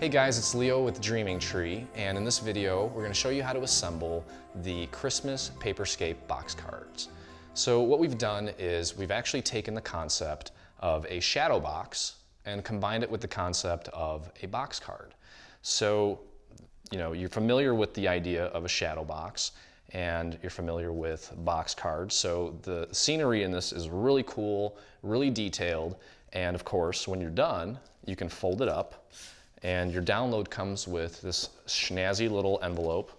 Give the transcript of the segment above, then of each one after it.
Hey guys, it's Leo with Dreaming Tree, and in this video we're going to show you how to assemble the Christmas Paperscape box cards. So what we've done is we've actually taken the concept of a shadow box and combined it with the concept of a box card. So, you're familiar with the idea of a shadow box and you're familiar with box cards. So the scenery in this is really cool, really detailed, and of course when you're done you can fold it up. And your download comes with this snazzy little envelope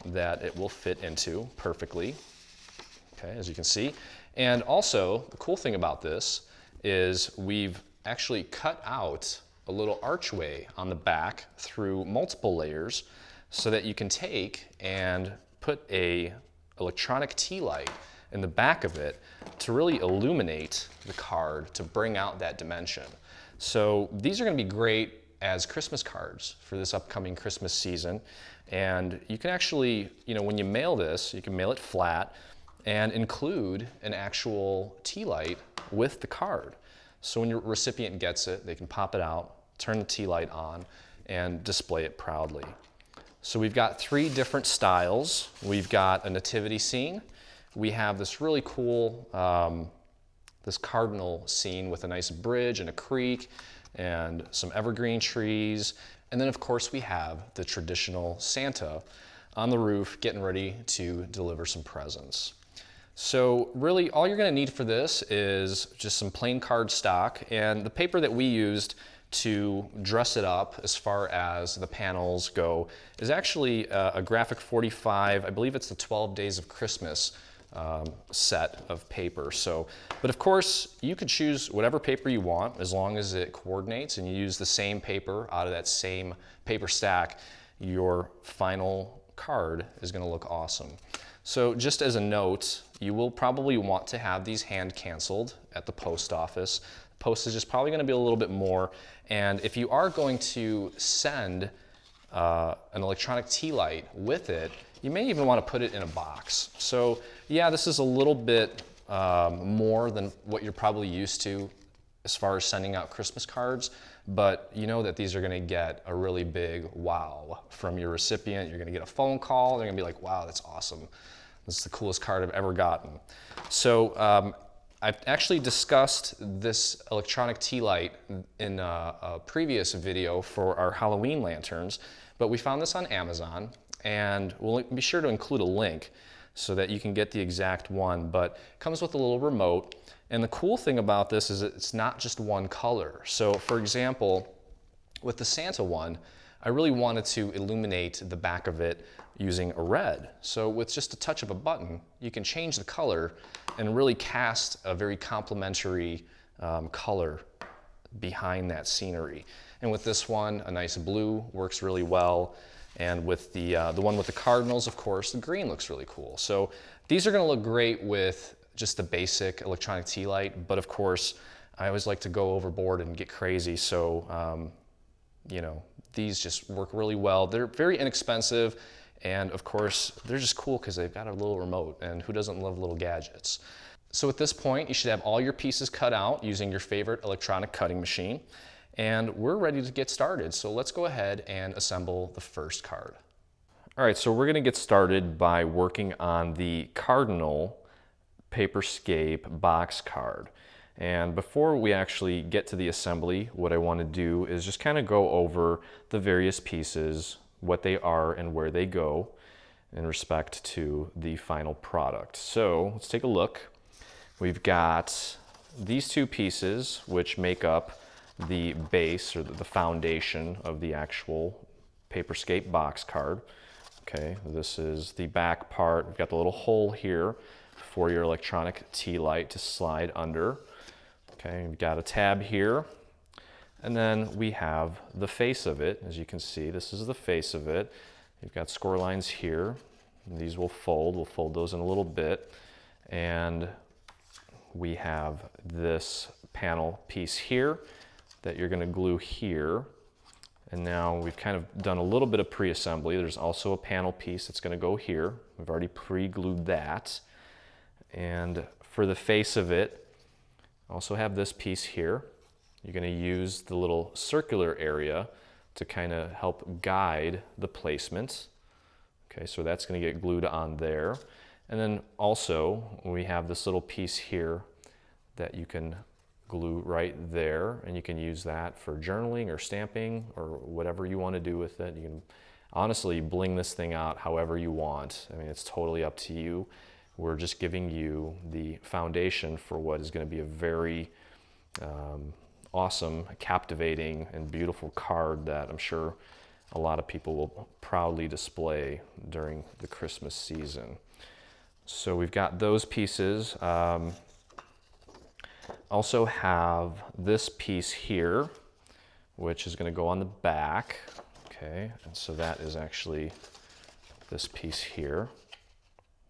that it will fit into perfectly, okay, as you can see. And also, the cool thing about this is we've actually cut out a little archway on the back through multiple layers so that you can take and put a electronic tea light in the back of it to really illuminate the card to bring out that dimension. So these are going to be great as Christmas cards for this upcoming Christmas season. And you can actually, when you mail this, you can mail it flat and include an actual tea light with the card. So when your recipient gets it, they can pop it out, turn the tea light on, and display it proudly. So we've got three different styles. We've got a nativity scene. We have this really cool, this Cardinal scene with a nice bridge and a creek and some evergreen trees. And then of course we have the traditional Santa on the roof getting ready to deliver some presents. So really all you're going to need for this is just some plain card stock, and the paper that we used to dress it up as far as the panels go is actually a Graphic 45, I believe it's the 12 Days of Christmas set of paper. So, but of course you could choose whatever paper you want as long as it coordinates and you use the same paper out of that same paper stack. Your final card is going to look awesome. So just as a note, you will probably want to have these hand canceled at the post office. Postage is probably going to be a little bit more, and if you are going to send an electronic tea light with it, you may even want to put it in a box. So yeah, this is a little bit more than what you're probably used to as far as sending out Christmas cards, but you know that these are going to get a really big wow from your recipient. You're going to get a phone call. They're going to be like, wow, that's awesome. This is the coolest card I've ever gotten. So I've actually discussed this electronic tea light in a previous video for our Halloween lanterns, but we found this on Amazon, and we'll be sure to include a link so that you can get the exact one, but it comes with a little remote. And the cool thing about this is it's not just one color. So for example, with the Santa one, I really wanted to illuminate the back of it using a red. So with just a touch of a button, you can change the color and really cast a very complementary color behind that scenery. And with this one, a nice blue works really well. And with the one with the Cardinals, of course, the green looks really cool. So these are going to look great with just the basic electronic tea light. But of course, I always like to go overboard and get crazy. So, these just work really well. They're very inexpensive. And of course, they're just cool because they've got a little remote. And who doesn't love little gadgets? So at this point, you should have all your pieces cut out using your favorite electronic cutting machine. And we're ready to get started. So let's go ahead and assemble the first card. All right, so we're going to get started by working on the Cardinal Paperscape box card. And before we actually get to the assembly, what I want to do is just kind of go over the various pieces, what they are and where they go in respect to the final product. So let's take a look. We've got these two pieces which make up the base or the foundation of the actual Paperscape box card. Okay, this is the back part. We've got the little hole here for your electronic tea light to slide under. Okay, we've got a tab here, and then we have the face of it. As you can see, this is the face of it. You've got score lines here. These will fold. We'll fold those in a little bit. And we have this panel piece here that you're going to glue here. And now we've kind of done a little bit of pre-assembly. There's also a panel piece that's going to go here. We've already pre-glued that. And for the face of it, I also have this piece here. You're going to use the little circular area to kind of help guide the placement. Okay, so that's going to get glued on there. And then also we have this little piece here that you can glue right there, and you can use that for journaling or stamping or whatever you want to do with it. You can honestly bling this thing out however you want. I mean, it's totally up to you. We're just giving you the foundation for what is going to be a very awesome, captivating, and beautiful card that I'm sure a lot of people will proudly display during the Christmas season. So we've got those pieces. Also have this piece here, which is going to go on the back. Okay, and so that is actually this piece here.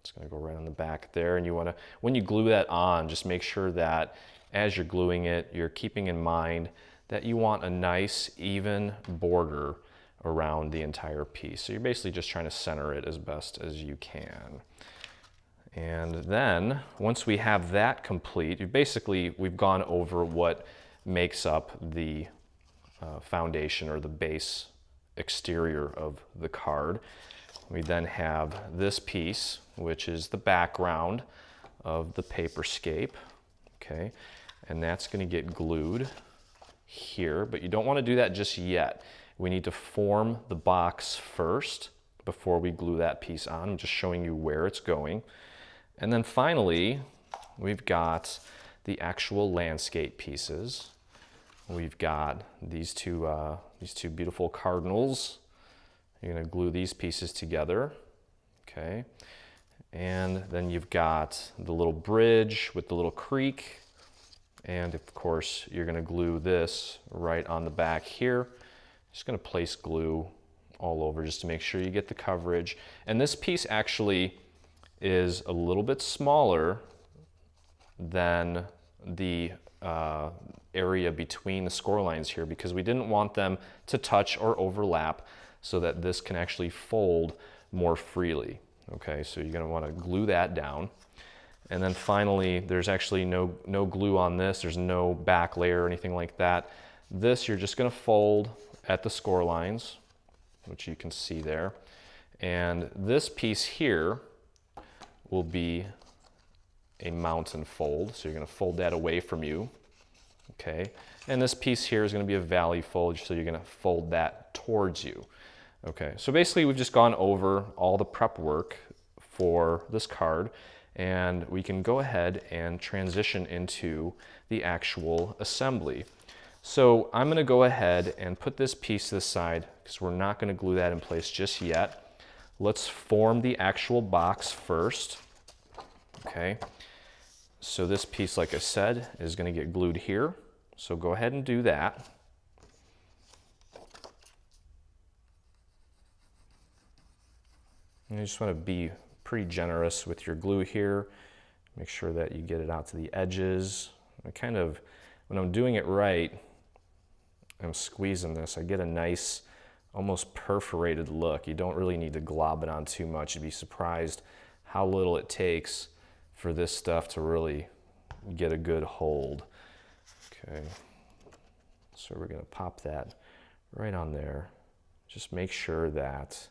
It's going to go right on the back there, and you want to, when you glue that on, just make sure that as you're gluing it, you're keeping in mind that you want a nice even border around the entire piece. So you're basically just trying to center it as best as you can. And then once we have that complete, we've gone over what makes up the foundation or the base exterior of the card. We then have this piece, which is the background of the Paperscape. Okay, and that's going to get glued here, but you don't want to do that just yet. We need to form the box first before we glue that piece on. I'm just showing you where it's going. And then finally, we've got the actual landscape pieces. We've got these two beautiful cardinals. You're going to glue these pieces together, okay? And then you've got the little bridge with the little creek. And of course, you're going to glue this right on the back here. Just going to place glue all over just to make sure you get the coverage. And this piece actually is a little bit smaller than the area between the score lines here, because we didn't want them to touch or overlap so that this can actually fold more freely. Okay, so you're going to want to glue that down. And then finally, there's actually no glue on this. There's no back layer or anything like that. This you're just going to fold at the score lines, which you can see there. And this piece here will be a mountain fold. So you're going to fold that away from you. Okay. And this piece here is going to be a valley fold. So you're going to fold that towards you. Okay. So basically we've just gone over all the prep work for this card, and we can go ahead and transition into the actual assembly. So I'm going to go ahead and put this piece to the side because we're not going to glue that in place just yet. Let's form the actual box first. Okay, so this piece, like I said, is going to get glued here. So go ahead and do that. And you just want to be pretty generous with your glue here. Make sure that you get it out to the edges. When I'm doing it right, I'm squeezing this, I get a nice, almost perforated look. You don't really need to glob it on too much. You'd be surprised how little it takes for this stuff to really get a good hold. Okay, so we're going to pop that right on there. Just make sure that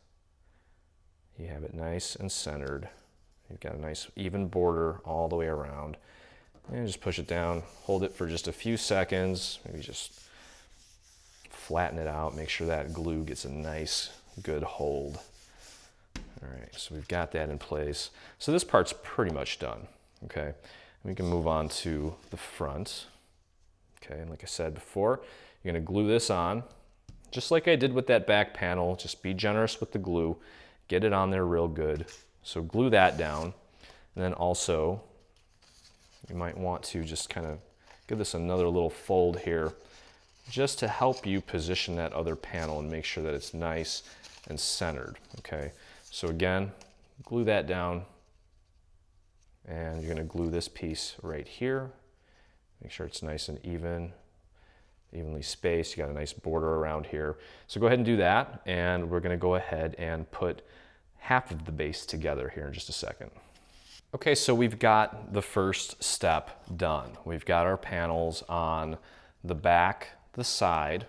you have it nice and centered. You've got a nice even border all the way around. And just push it down, hold it for just a few seconds, maybe just flatten it out, make sure that glue gets a nice, good hold. All right, so we've got that in place. So this part's pretty much done, okay? We can move on to the front. Okay, and like I said before, you're gonna glue this on, just like I did with that back panel. Just be generous with the glue, get it on there real good. So glue that down, and then also, you might want to just kind of give this another little fold here, just to help you position that other panel and make sure that it's nice and centered, okay? So again, glue that down, and you're gonna glue this piece right here. Make sure it's nice and evenly spaced. You got a nice border around here. So go ahead and do that, and we're gonna go ahead and put half of the base together here in just a second. Okay, so we've got the first step done. We've got our panels on the back, the side,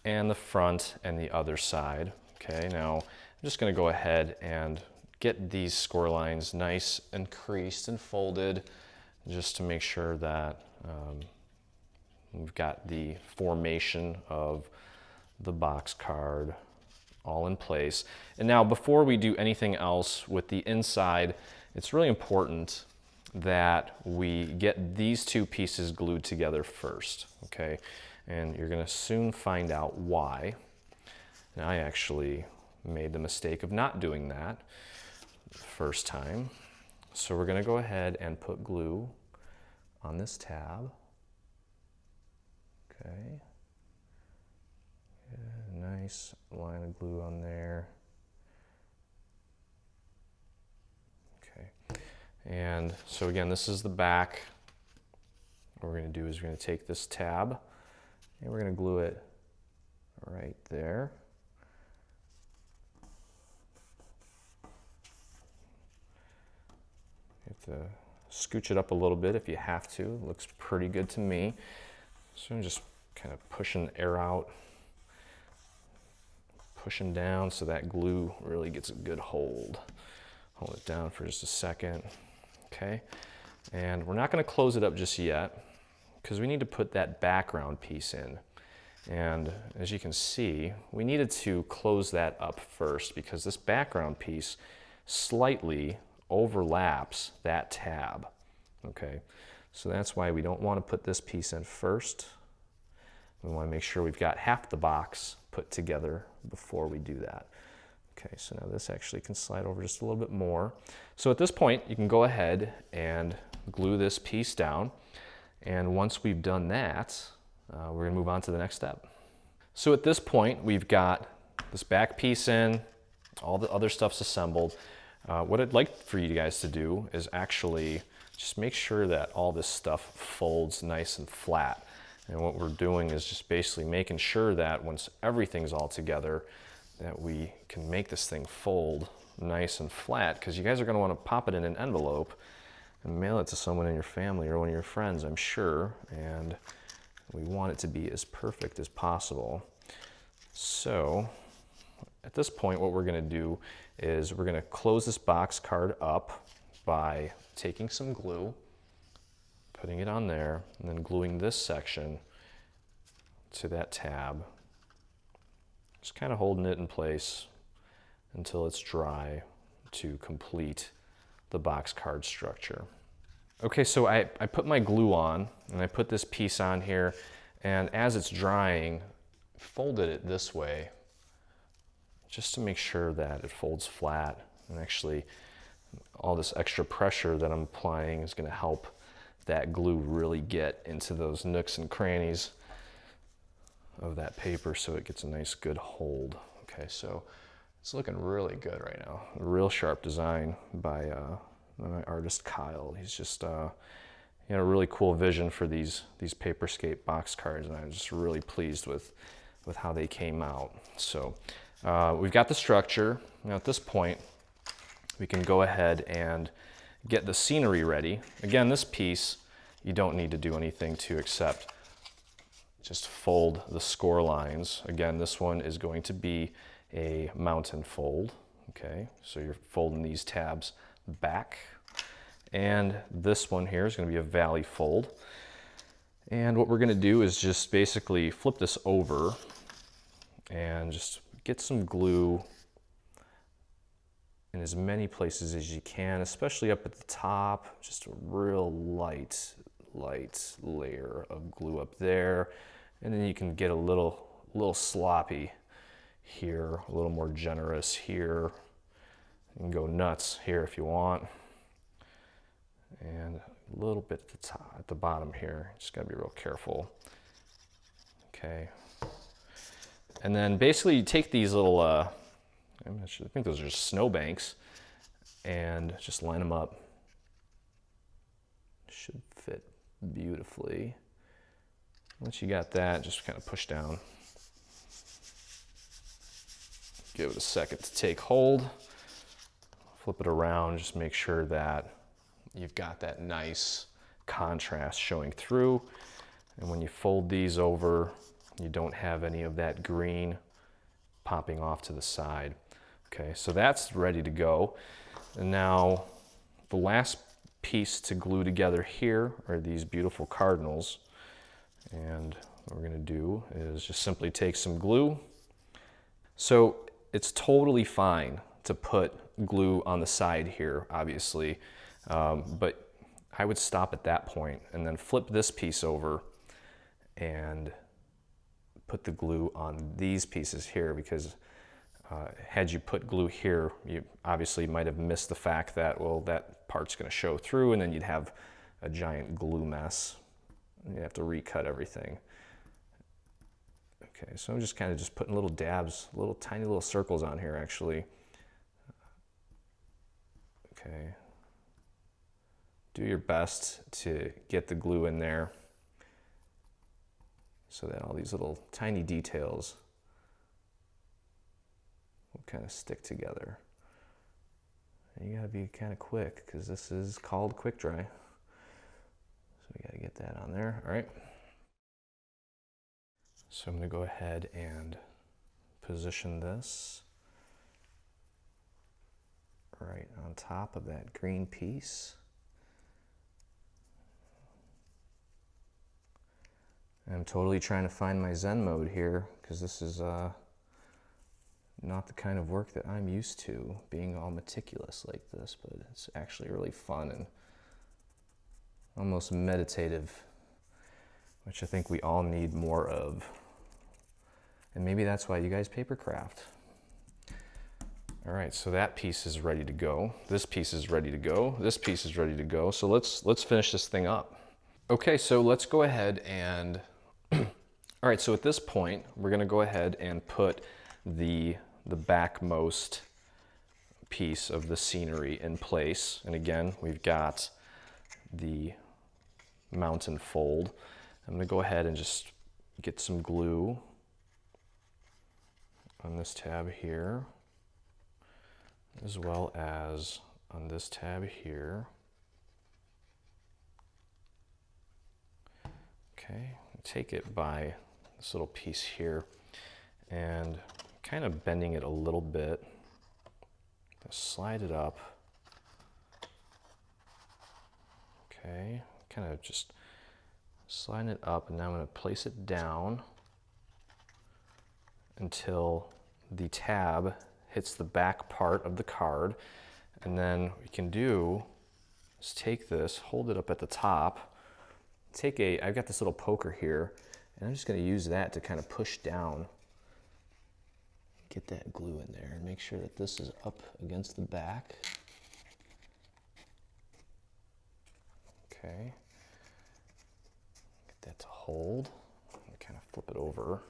and the front and the other side. Okay, now I'm just going to go ahead and get these score lines nice and creased and folded, just to make sure that we've got the formation of the box card all in place. And now, before we do anything else with the inside, it's really important that we get these two pieces glued together first, okay? And you're gonna soon find out why. And I actually made the mistake of not doing that the first time. So we're gonna go ahead and put glue on this tab. Okay. Yeah, nice line of glue on there. Okay. And so again, this is the back. What we're going to do is we're going to take this tab and we're going to glue it right there. You have to scooch it up a little bit if you have to. It looks pretty good to me. So I'm just kind of pushing the air out, pushing down so that glue really gets a good hold. Hold it down for just a second. Okay, and we're not going to close it up just yet because we need to put that background piece in. And as you can see, we needed to close that up first because this background piece slightly overlaps that tab. Okay, so that's why we don't want to put this piece in first. We want to make sure we've got half the box put together before we do that. Okay, so now this actually can slide over just a little bit more. So at this point, you can go ahead and glue this piece down. And once we've done that, we're gonna move on to the next step. So at this point, we've got this back piece in, all the other stuff's assembled. What I'd like for you guys to do is actually just make sure that all this stuff folds nice and flat. And what we're doing is just basically making sure that once everything's all together, that we can make this thing fold nice and flat, because you guys are going to want to pop it in an envelope and mail it to someone in your family or one of your friends, I'm sure, and we want it to be as perfect as possible. So at this point, what we're going to do is we're going to close this box card up by taking some glue, putting it on there, and then gluing this section to that tab. Just kind of holding it in place until it's dry to complete the box card structure. Okay, so I put my glue on and I put this piece on here, and as it's drying, folded it this way just to make sure that it folds flat. And actually, all this extra pressure that I'm applying is going to help that glue really get into those nooks and crannies of that paper so it gets a nice good hold. Okay, so it's looking really good right now. A real sharp design by my artist Kyle. He's just he had a really cool vision for these Paperscape box cards, and I'm just really pleased with how they came out. So we've got the structure. Now at this point, we can go ahead and get the scenery ready. Again, this piece, you don't need to do anything to except just fold the score lines. Again, this one is going to be a mountain fold. Okay, so you're folding these tabs back. And this one here is going to be a valley fold. And what we're going to do is just basically flip this over and just get some glue in as many places as you can, especially up at the top. Just a real light layer of glue up there. And then you can get a little sloppy here, a little more generous here. You can go nuts here if you want. And a little bit at the top, at the bottom here. Just gotta be real careful. Okay. And then basically you take these little, I think those are just snowbanks, and just line them up. Should fit beautifully. Once you got that, just kind of push down. Give it a second to take hold. Flip it around, just make sure that you've got that nice contrast showing through. And when you fold these over, you don't have any of that green popping off to the side. Okay, so that's ready to go. And now the last piece to glue together here are these beautiful cardinals. And what we're gonna do is just simply take some glue. So it's totally fine to put glue on the side here, obviously, but I would stop at that point and then flip this piece over and put the glue on these pieces here, because had you put glue here, you obviously might have missed the fact that, well, that part's going to show through, and then you'd have a giant glue mess. You have to recut everything. Okay, so I'm just kind of just putting little dabs, little tiny little circles on here actually. Okay. Do your best to get the glue in there so that all these little tiny details will kind of stick together. And you gotta be kind of quick because this is called quick dry. So we gotta get that on there, all right? So I'm gonna go ahead and position this right on top of that green piece. I'm totally trying to find my Zen mode here because this is not the kind of work that I'm used to, being all meticulous like this, but it's actually really fun and almost meditative, which I think we all need more of. And maybe that's why you guys paper craft. All right, so that piece is ready to go. This piece is ready to go. This piece is ready to go. So let's finish this thing up. Okay, so let's go ahead and all right, so at this point, we're gonna go ahead and put the backmost piece of the scenery in place. And again, we've got the mountain fold. I'm gonna go ahead and just get some glue on this tab here, as well as on this tab here. Okay, take it by this little piece here and kind of bending it a little bit. Slide it up. Okay, kind of just slide it up, and now I'm going to place it down until the tab hits the back part of the card. And then what we can do is take this, hold it up at the top, I've got this little poker here, and I'm just going to use that to kind of push down, get that glue in there, and make sure that this is up against the back. Okay. Get that to hold. And kind of flip it over.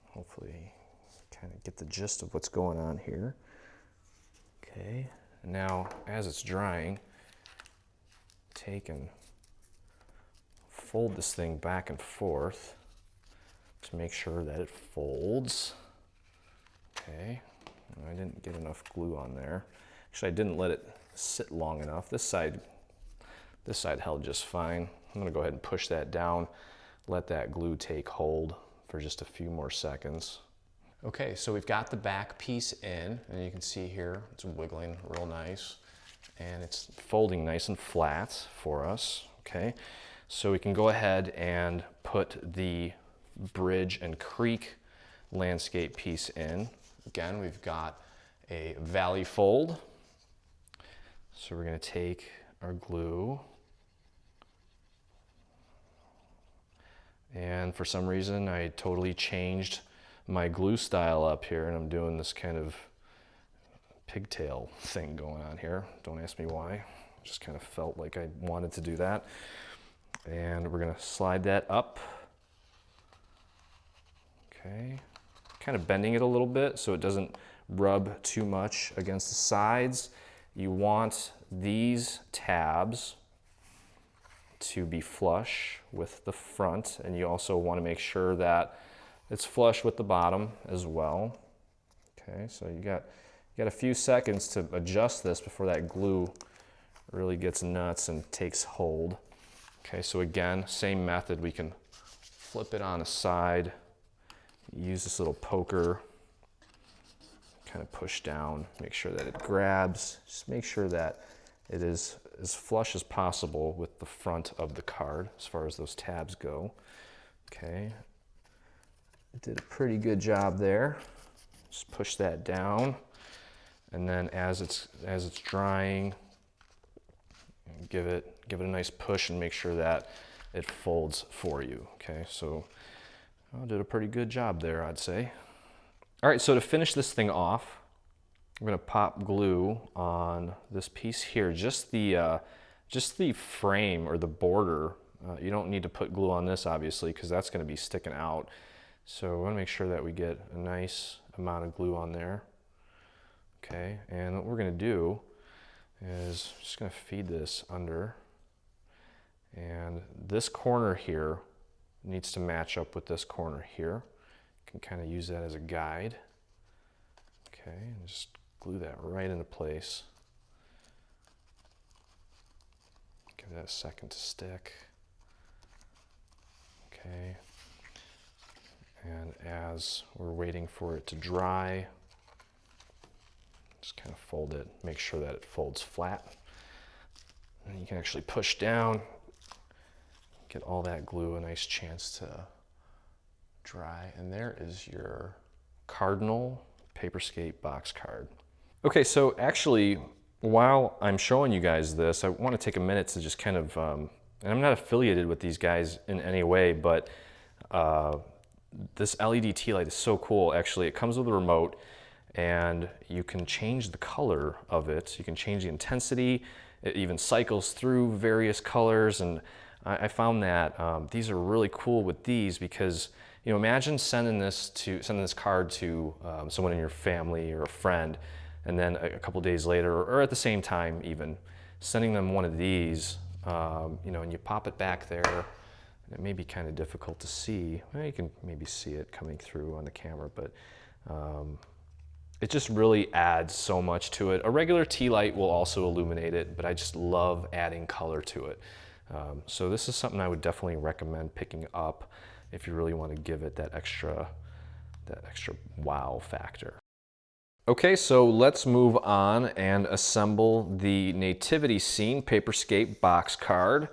Hopefully, kind of get the gist of what's going on here. Okay. And now, as it's drying, take and fold this thing back and forth to make sure that it folds. Okay, I didn't get enough glue on there. Actually, I didn't let it sit long enough. This side held just fine. I'm gonna go ahead and push that down, let that glue take hold for just a few more seconds. Okay, so we've got the back piece in, and you can see here, it's wiggling real nice, and it's folding nice and flat for us, okay? So we can go ahead and put the bridge and creek landscape piece in. Again, we've got a valley fold. So we're gonna take our glue, and for some reason I totally changed my glue style up here, and I'm doing this kind of pigtail thing going on here. Don't ask me why, just kind of felt like I wanted to do that. And we're gonna slide that up. Okay, kind of bending it a little bit so it doesn't rub too much against the sides. You want these tabs to be flush with the front, and you also want to make sure that it's flush with the bottom as well. Okay, so you got a few seconds to adjust this before that glue really gets nuts and takes hold. Okay, so again, same method. We can flip it on the side, use this little poker, kind of push down, make sure that it grabs. Just make sure that it is as flush as possible with the front of the card as far as those tabs go. Okay, did a pretty good job there. Just push that down, and then as it's drying, give it a nice push and make sure that it folds for you. Okay, so I did a pretty good job there, I'd say. All right, so to finish this thing off, I'm gonna pop glue on this piece here, just the frame or the border. You don't need to put glue on this, obviously, because that's gonna be sticking out. So we wanna make sure that we get a nice amount of glue on there. Okay, and what we're gonna do is just gonna feed this under. And this corner here needs to match up with this corner here. You can kind of use that as a guide. Okay, and just glue that right into place. Give that a second to stick. Okay. And as we're waiting for it to dry, just kind of fold it, make sure that it folds flat. And you can actually push down, get all that glue a nice chance to dry. And there is your Cardinal Paperscape box card. Okay, so actually, while I'm showing you guys this, I want to take a minute to just kind of, and I'm not affiliated with these guys in any way, but this LED tea light is so cool. Actually, it comes with a remote, and you can change the color of it. You can change the intensity. It even cycles through various colors, and I found that these are really cool with these because, you know, imagine sending this card to someone in your family or a friend, and then a couple days later, or at the same time even, sending them one of these, you know, and you pop it back there. And it may be kind of difficult to see. Well, you can maybe see it coming through on the camera, but it just really adds so much to it. A regular tea light will also illuminate it, but I just love adding color to it. So this is something I would definitely recommend picking up if you really want to give it that extra wow factor. Okay, so let's move on and assemble the Nativity Scene Paperscape box card.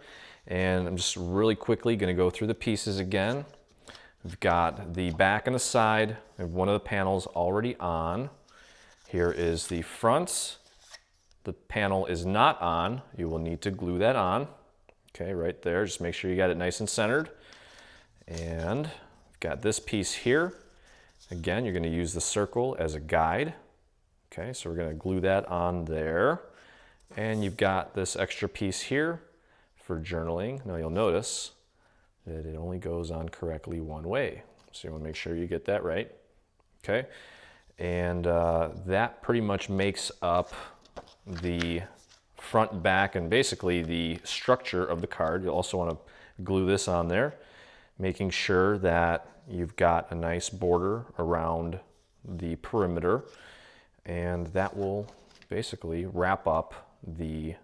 And I'm just really quickly going to go through the pieces again. We've got the back and the side of one of the panels already on. Here is the front. The panel is not on. You will need to glue that on. Okay, right there. Just make sure you got it nice and centered. And we've got this piece here. Again, you're going to use the circle as a guide. Okay, so we're going to glue that on there. And you've got this extra piece here for journaling. Now you'll notice that it only goes on correctly one way. So you want to make sure you get that right. Okay, and that pretty much makes up the front, back, and basically the structure of the card. You'll also want to glue this on there, making sure that you've got a nice border around the perimeter, and that will basically wrap up the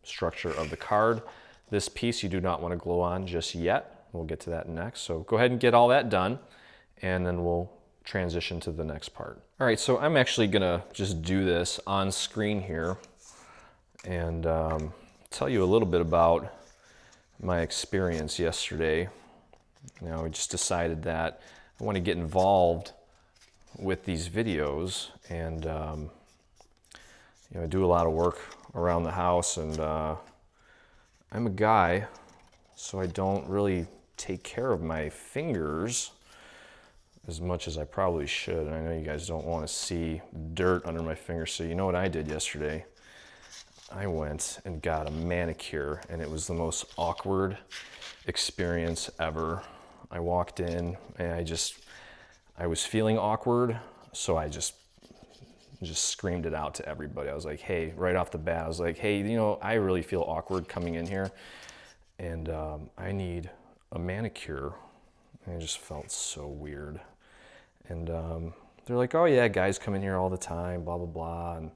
structure of the card. This piece you do not want to glue on just yet. We'll get to that next. So go ahead and get all that done, and then we'll transition to the next part. All right, so I'm actually gonna just do this on screen here and tell you a little bit about my experience yesterday. Now, I just decided that I want to get involved with these videos, and you know, I do a lot of work around the house, and I'm a guy, so I don't really take care of my fingers as much as I probably should. And I know you guys don't want to see dirt under my fingers, so you know what I did yesterday? I went and got a manicure, and it was the most awkward experience ever. I walked in and I was feeling awkward, so I just screamed it out to everybody. I was like, hey, right off the bat, I was like, hey, you know, I really feel awkward coming in here, and I need a manicure. And it just felt so weird. And they're like, oh yeah, guys come in here all the time, blah, blah, blah. And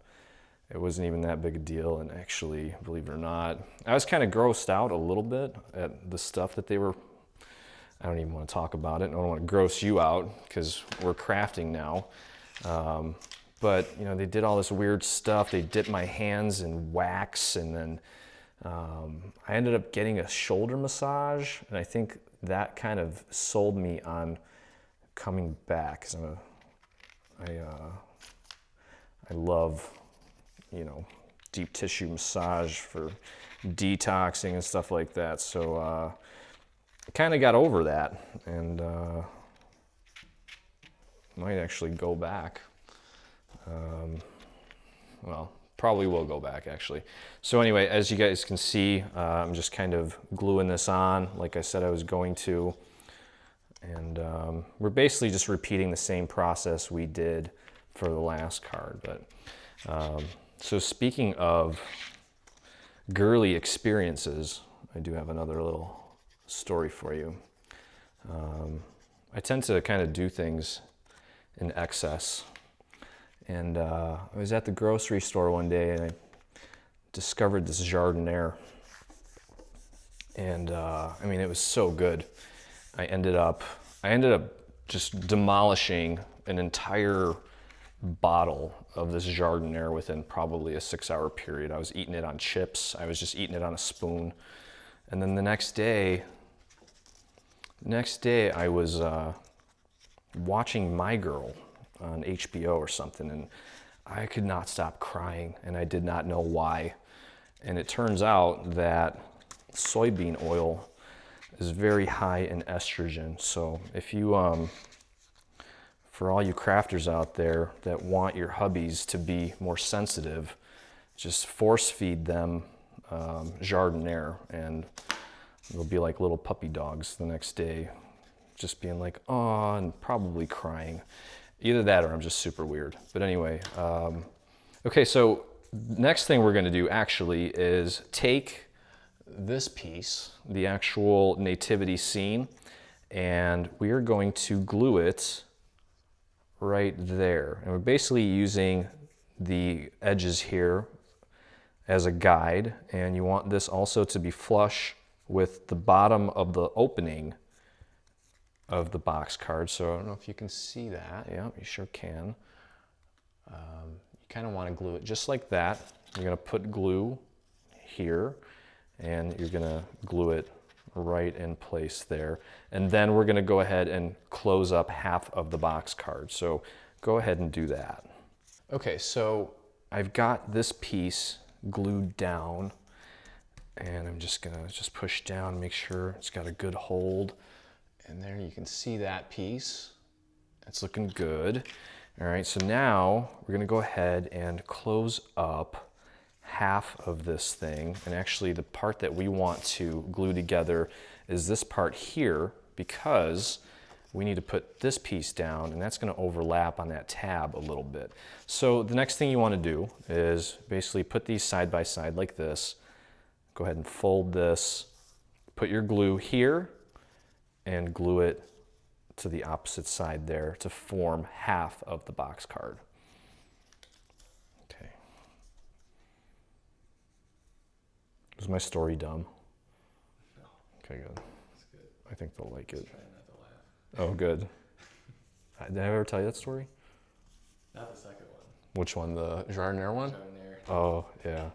it wasn't even that big a deal. And actually, believe it or not, I was kind of grossed out a little bit at the stuff that they were I don't even want to talk about it. I don't want to gross you out because we're crafting now. But you know, they did all this weird stuff. They dipped my hands in wax, and then I ended up getting a shoulder massage, and I think that kind of sold me on coming back. 'Cause I love, you know, deep tissue massage for detoxing and stuff like that. So I kind of got over that, and might actually go back. Well, probably will go back actually. So anyway, as you guys can see, I'm just kind of gluing this on like I said I was going to. And we're basically just repeating the same process we did for the last card. But so speaking of girly experiences, I do have another little story for you. I tend to kind of do things in excess. And I was at the grocery store one day and I discovered this jardiniere. And I mean, it was so good. I ended up just demolishing an entire bottle of this jardiniere within probably a 6-hour period. I was eating it on chips. I was just eating it on a spoon. And then the next day I was watching My Girl on HBO or something, and I could not stop crying, and I did not know why. And it turns out that soybean oil is very high in estrogen. So if you, for all you crafters out there that want your hubbies to be more sensitive, just force feed them jardiniere, and they'll be like little puppy dogs the next day, just being like, oh, and probably crying. Either that or I'm just super weird. But anyway, okay, so next thing we're gonna do actually is take this piece, the actual nativity scene, and we are going to glue it right there. And we're basically using the edges here as a guide, and you want this also to be flush with the bottom of the opening of the box card. So I don't know if you can see that. Yeah, you sure can. You kind of want to glue it just like that. You're going to put glue here, and you're going to glue it right in place there. And then we're going to go ahead and close up half of the box card. So go ahead and do that. Okay, so I've got this piece glued down, and I'm just going to push down, make sure it's got a good hold. And there you can see that piece. It's looking good. All right, so now we're gonna go ahead and close up half of this thing. And actually the part that we want to glue together is this part here, because we need to put this piece down, and that's gonna overlap on that tab a little bit. So the next thing you wanna do is basically put these side by side like this. Go ahead and fold this, put your glue here, and glue it to the opposite side there to form half of the box card. Okay. Was my story dumb? No. Okay, good. That's good. I think they'll like it. Trying not to laugh. Oh, good. Did I ever tell you that story? Not the second one. Which one, the jardiniere one? Jardiniere. Oh, yeah.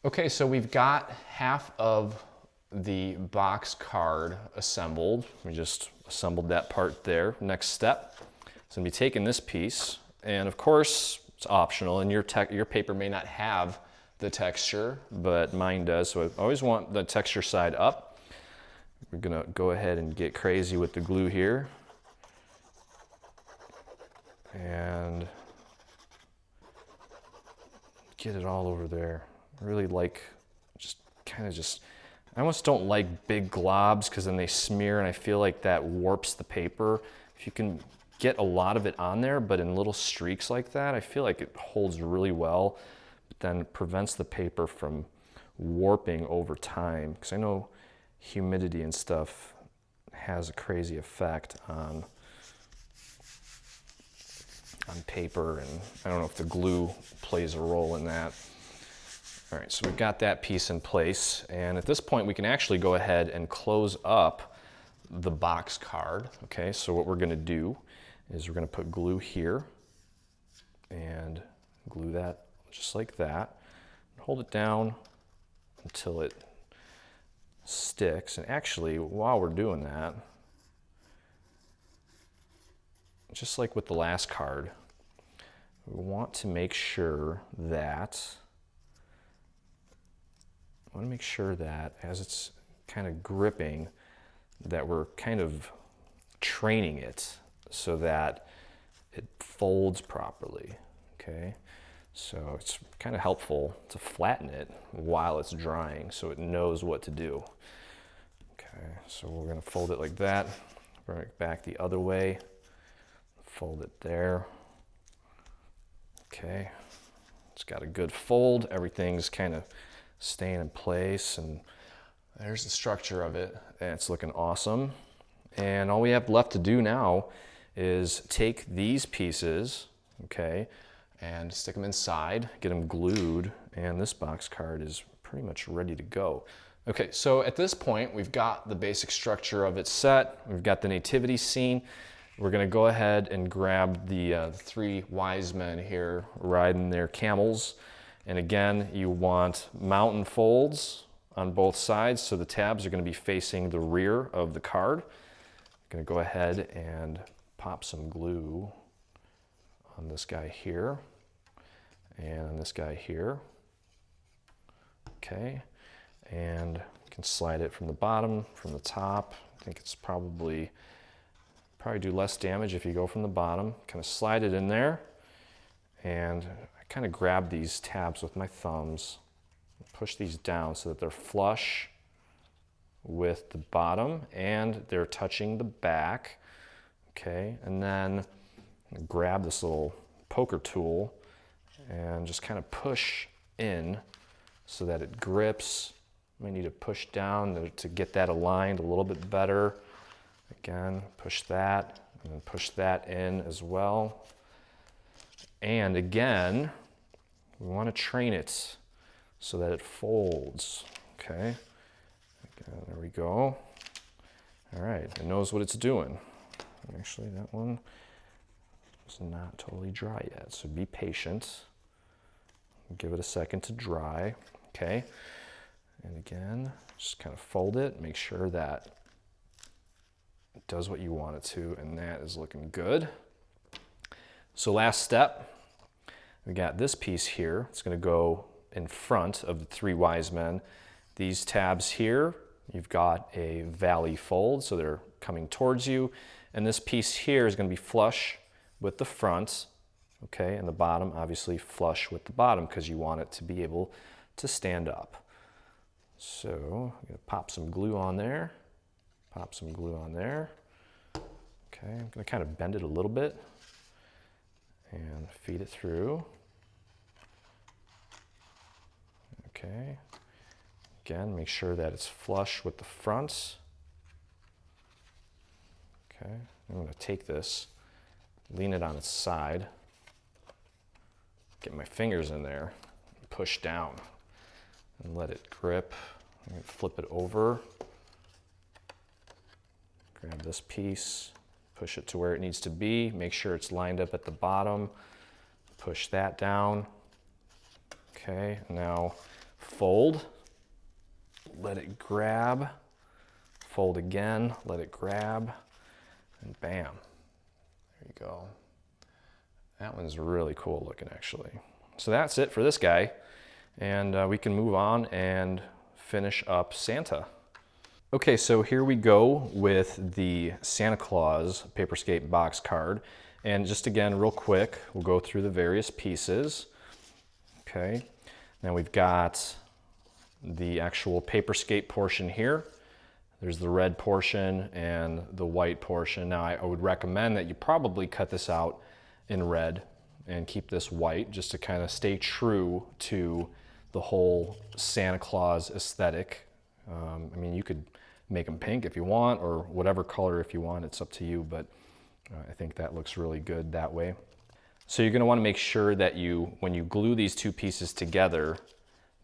Okay, so we've got half of the box card assembled. We just assembled that part there. Next step is going to be taking this piece, and of course it's optional, and your paper may not have the texture, but mine does, so I always want the texture side up. We're going to go ahead and get crazy with the glue here, and get it all over there. I really like I almost don't like big globs because then they smear, and I feel like that warps the paper. If you can get a lot of it on there, but in little streaks like that, I feel like it holds really well, but then prevents the paper from warping over time. Because I know humidity and stuff has a crazy effect on paper, and I don't know if the glue plays a role in that. All right, so we've got that piece in place, and at this point we can actually go ahead and close up the box card. Okay, so what we're gonna do is we're gonna put glue here and glue that just like that. Hold it down until it sticks. And actually, while we're doing that, just like with the last card, we want to make sure that as it's kind of gripping, that we're kind of training it so that it folds properly, okay? So it's kind of helpful to flatten it while it's drying so it knows what to do. Okay, so we're gonna fold it like that, bring it back the other way, fold it there. Okay, it's got a good fold, everything's kind of staying in place, and There's the structure of it. it's looking awesome. And all we have left to do now is take these pieces, okay, And stick them inside. get them glued, and this box card is pretty much ready to go. Okay, so at this point, we've got the basic structure of it set. We've got the nativity scene. We're gonna go ahead and grab the Three wise men here. riding their camels. And again, you want mountain folds on both sides, so the tabs are gonna be facing the rear of the card. I'm gonna go ahead and pop some glue on this guy here and on this guy here. Okay, and you can slide it from the bottom, from the top. I think it's probably do less damage if you go from the bottom. Kind of slide it in there, and I kind of grab these tabs with my thumbs, push these down so that they're flush with the bottom and they're touching the back. Okay, and then grab this little poker tool and just kind of push in so that it grips. Might need to push down to get that aligned a little bit better. Again, push that and then push that in as well. And again, we want to train it so that it folds. Okay, again, there we go. All right, it knows what it's doing. Actually, that one is not totally dry yet, so be patient. Give it a second to dry. Okay, and again, just kind of fold it, make sure that it does what you want it to, and that is looking good. So last step, we got this piece here. It's going to go in front of the three wise men. These tabs here, you've got a valley fold, so they're coming towards you. And this piece here is going to be flush with the front, okay, and the bottom obviously flush with the bottom because you want it to be able to stand up. So I'm going to pop some glue on there. Pop some glue on there. Okay, I'm going to kind of bend it a little bit and feed it through. Okay, again, make sure that it's flush with the front. Okay, I'm going to take this, lean it on its side, get my fingers in there, and push down and let it grip. I'm going to flip it over. Grab this piece, push it to where it needs to be, make sure it's lined up at the bottom, push that down. Okay, now fold, let it grab, fold again, let it grab, and bam, there you go. That one's really cool looking actually. So that's it for this guy, and we can move on and finish up Santa. Okay, so here we go with the Santa Claus Paperscape box card. And just again, real quick, we'll go through the various pieces. Okay, now we've got the actual Paperscape portion here. There's the red portion and the white portion. Now I would recommend that you probably cut this out in red and keep this white just to kind of stay true to the whole Santa Claus aesthetic. I mean, you could make them pink if you want, or whatever color if you want, it's up to you, but I think that looks really good that way. So you're gonna wanna make sure that when you glue these two pieces together,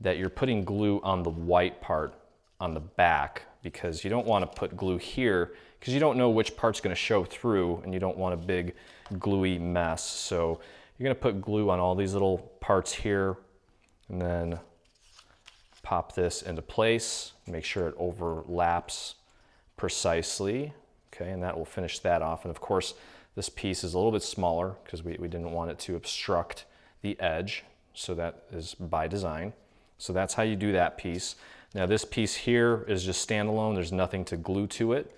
that you're putting glue on the white part on the back, because you don't want to put glue here because you don't know which part's going to show through and you don't want a big gluey mess. So you're going to put glue on all these little parts here and then pop this into place, make sure it overlaps precisely. Okay, and that will finish that off. And of course, this piece is a little bit smaller because we didn't want it to obstruct the edge. So that is by design. So that's how you do that piece. Now this piece here is just standalone. There's nothing to glue to it.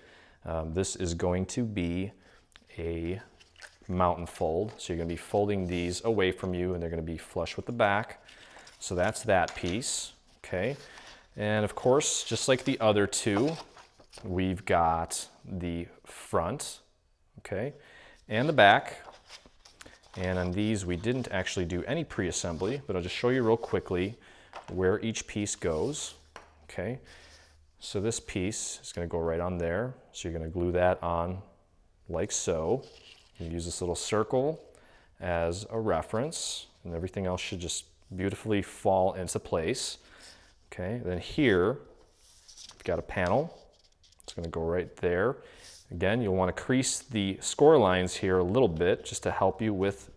This is going to be a mountain fold. So you're going to be folding these away from you and they're going to be flush with the back. So that's that piece. Okay. And of course, just like the other two, we've got the front, okay, and the back. And on these, we didn't actually do any pre-assembly, but I'll just show you real quickly where each piece goes. Okay, so this piece is going to go right on there. So you're going to glue that on like so. You use this little circle as a reference, and everything else should just beautifully fall into place. Okay, then here, we've got a panel. It's going to go right there. Again, you'll want to crease the score lines here a little bit just to help you with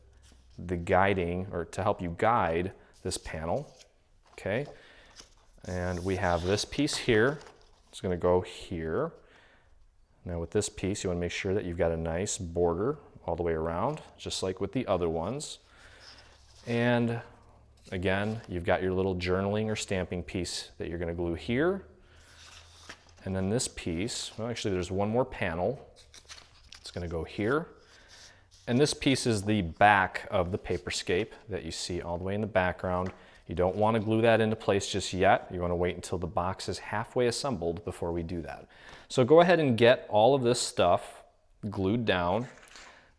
the guiding, or to help you guide this panel. Okay, and we have this piece here. It's going to go here. Now with this piece, you want to make sure that you've got a nice border all the way around, just like with the other ones. And again, you've got your little journaling or stamping piece that you're going to glue here. And then this piece, well, actually there's one more panel. It's going to go here. And this piece is the back of the Paperscape that you see all the way in the background. You don't want to glue that into place just yet. You want to wait until the box is halfway assembled before we do that. So go ahead and get all of this stuff glued down,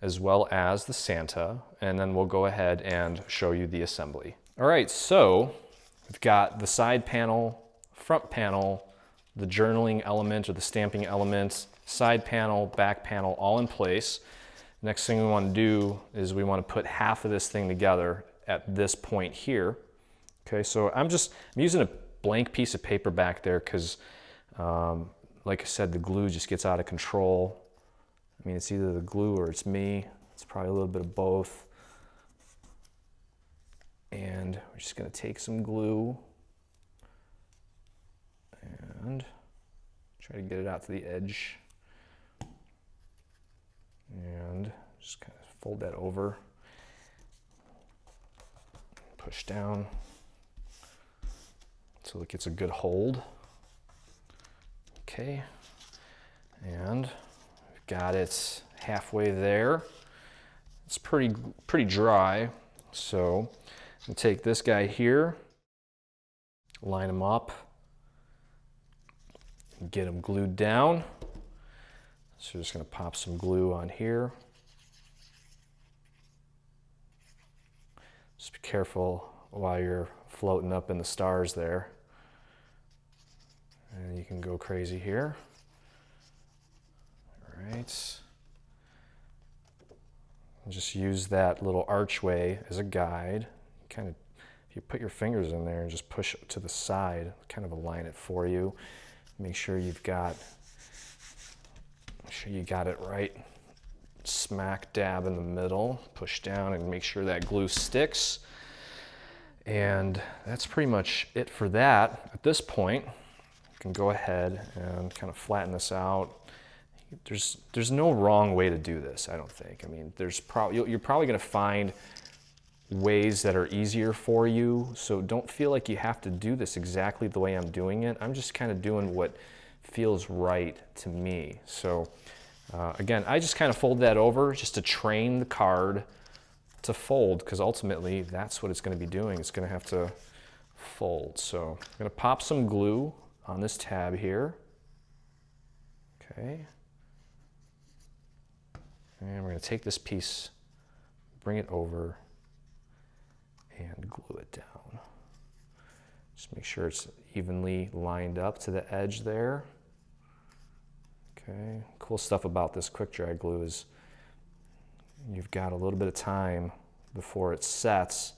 as well as the Santa, and then we'll go ahead and show you the assembly. All right, so we've got the side panel, front panel, the journaling element or the stamping element, side panel, back panel, all in place. Next thing we want to do is we want to put half of this thing together at this point here. Okay, so I'm using a blank piece of paper back there because, like I said, the glue just gets out of control. I mean, it's either the glue or it's me. It's probably a little bit of both. And we're just going to take some glue and try to get it out to the edge. And just kind of fold that over. Push down so it gets a good hold. Okay, and we've got it halfway there. It's pretty dry, so I'm gonna take this guy here, line him up, and get him glued down. So we're just gonna pop some glue on here. Just be careful while you're floating up in the stars there. And you can go crazy here. All right. And just use that little archway as a guide. Kind of, if you put your fingers in there and just push it to the side, kind of align it for you. Make sure you got it right smack dab in the middle. Push down and make sure that glue sticks. And that's pretty much it for that. At this point, you can go ahead and kind of flatten this out. There's no wrong way to do this, I don't think. I mean, you're probably going to find ways that are easier for you, so don't feel like you have to do this exactly the way I'm doing it. I'm just kind of doing what feels right to me. So again, I just kind of fold that over just to train the card to fold, because ultimately that's what it's going to be doing. It's going to have to fold. So I'm going to pop some glue on this tab here. Okay. And we're going to take this piece, bring it over, and glue it down. Just make sure it's evenly lined up to the edge there. Okay. Cool stuff about this quick dry glue is you've got a little bit of time before it sets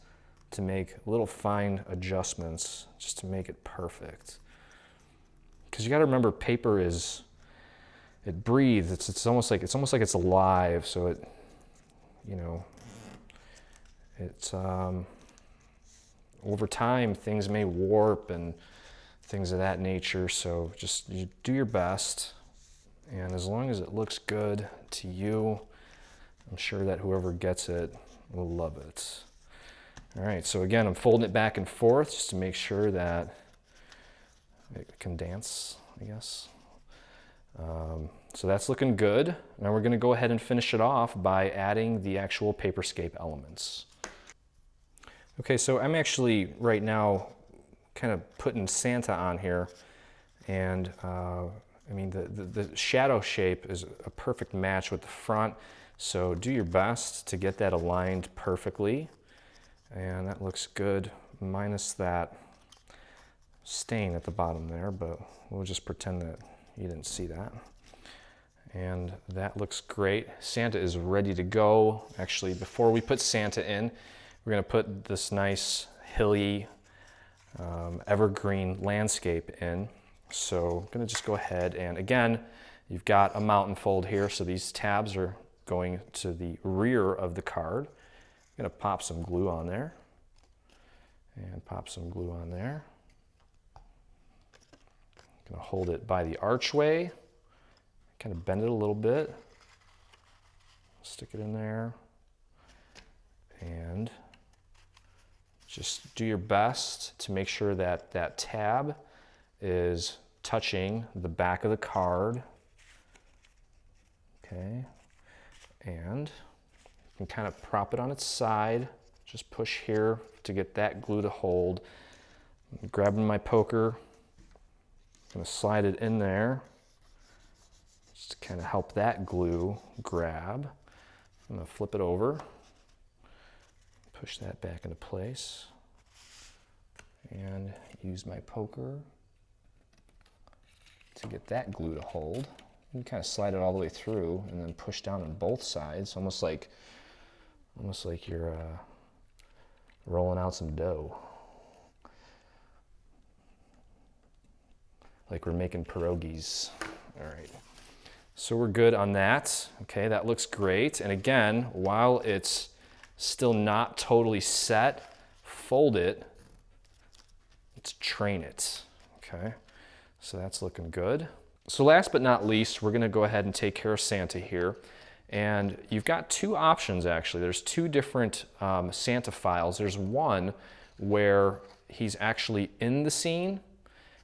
to make little fine adjustments just to make it perfect. Because you got to remember, paper it breathes. It's almost like it's alive. So it, you know, it's over time things may warp and things of that nature. So just you do your best, and as long as it looks good to you, I'm sure that whoever gets it will love it. All right, so again, I'm folding it back and forth just to make sure that it can dance, I guess. So that's looking good. Now we're gonna go ahead and finish it off by adding the actual Paperscape elements. Okay, so I'm actually right now kind of putting Santa on here, and I mean the shadow shape is a perfect match with the front, so do your best to get that aligned perfectly, and that looks good minus that stain at the bottom there, but we'll just pretend that you didn't see that. And that looks great. Santa is ready to go. Actually, before we put Santa in, we're gonna put this nice hilly evergreen landscape in. So I'm gonna just go ahead, and again, you've got a mountain fold here, so these tabs are going to the rear of the card. I'm gonna pop some glue on there, and pop some glue on there. I'm gonna hold it by the archway, kind of bend it a little bit, stick it in there, and just do your best to make sure that that tab is touching the back of the card. Okay, and you can kind of prop it on its side, just push here to get that glue to hold. I'm grabbing my poker, I'm gonna slide it in there just to kind of help that glue grab. I'm gonna flip it over, push that back into place, and use my poker to get that glue to hold. You kind of slide it all the way through and then push down on both sides, almost like you're rolling out some dough. Like we're making pierogies. All right, so we're good on that. Okay, that looks great. And again, while it's still not totally set, fold it to train it. Okay, so that's looking good. So last but not least, we're gonna go ahead and take care of Santa here. And you've got two options actually. There's two different Santa files. There's one where he's actually in the scene,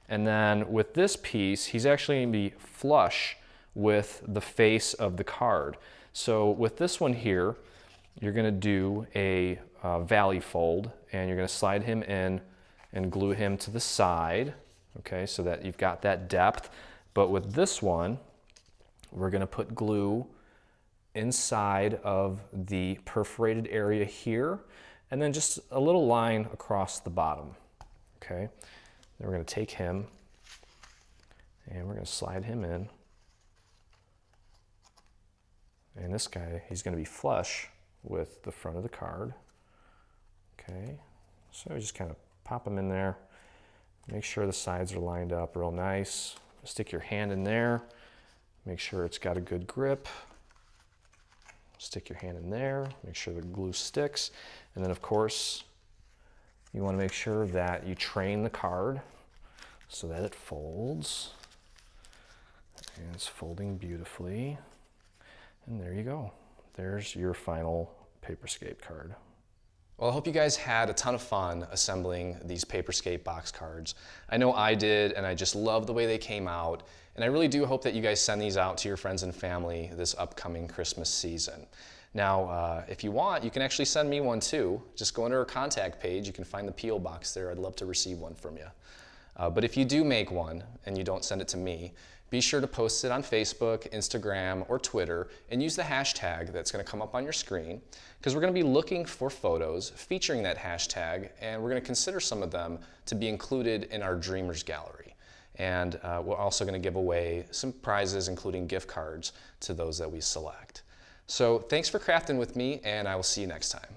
and then with this piece, he's actually gonna be flush with the face of the card. So with this one here, you're gonna do a valley fold, and you're gonna slide him in and glue him to the side, okay, so that you've got that depth. But with this one, we're gonna put glue inside of the perforated area here, and then just a little line across the bottom, okay? Then we're gonna take him, and we're gonna slide him in. And this guy, he's gonna be flush with the front of the card, okay? So just kind of pop him in there, make sure the sides are lined up real nice. Stick your hand in there, make sure it's got a good grip. Stick your hand in there, make sure the glue sticks. And then of course, you wanna make sure that you train the card so that it folds. And it's folding beautifully. And there you go. There's your final Paperscape card. Well, I hope you guys had a ton of fun assembling these Paperscape box cards. I know I did, and I just love the way they came out. And I really do hope that you guys send these out to your friends and family this upcoming Christmas season. Now, if you want, you can actually send me one too. Just go under our contact page. You can find the P.O. box there. I'd love to receive one from you. But if you do make one and you don't send it to me, be sure to post it on Facebook, Instagram, or Twitter, and use the hashtag that's going to come up on your screen, because we're going to be looking for photos featuring that hashtag, and we're going to consider some of them to be included in our Dreamers Gallery. And we're also going to give away some prizes, including gift cards, to those that we select. So thanks for crafting with me, and I will see you next time.